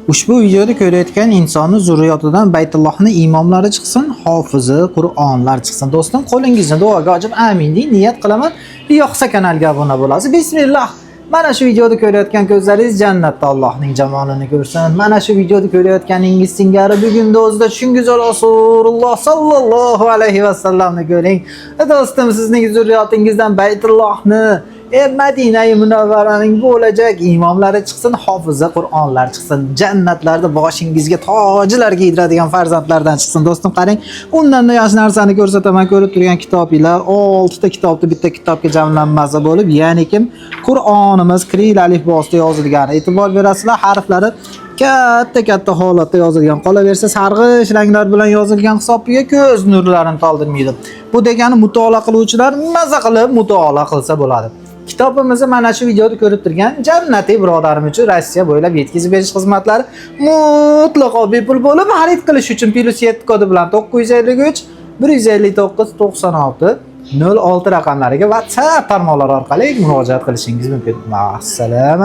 Ushbu videoda ko'rayotgan insonning zurriyotidan Baytullohning imomlari chiqsin, hofizi, Qur'onlar chiqsin. Do'stim, qo'lingizni duoga ochib amin deng, niyat qilaman. Yo'qsa kanalga obuna bo'lasiz. Bismillah. Mana shu videoda ko'rayotgan ko'zlaringiz jannatda Allohning jamolini ko'rsin. Mana shu videoda ko'rayotganingiz singari bugun o'zida tushungiz Rasululloh sallallohu alayhi va sallamni ko'ring. Do'stim, sizning zurriyotingizdan Baytullohni Madina-i Munavvaraning bo'lajak imomlari chiqsin, hofizi Qur'onlar chiqsin, jannatlarda boshingizga tojlar kiydiradigan farzandlardan chiqsin. Do'stim, qarang, undan yaxshi narsani ko'rsataman. Ko'rib turgan kitoblar 6 ta kitobni bitta kitobga jamlanmasi bo'lib, ya'ni kim Qur'onimiz kiril alifbosida yozilgan. E'tibor berasizlar, harflari katta holatda yozilgan. Qolaversa, sarg'ish ranglar bilan yozilgan hisobiga ko'z nurlarini to'ldirmaydi. Bu degani mutolaa qiluvchilar maza qilib mutolaa qilsa bo'ladi. Kitobimizni mana shu videoda ko'rib turgan jannatiy birodarim uchun Rossiya bo'ylab yetkazib berish xizmatlari mutlaqo bepul bo'lib, xarid qilish uchun +7 kodi bilan 953 159 96 06 raqamlariga WhatsApp tarmoqlari orqali murojaat qilishingiz mumkin. Assalom.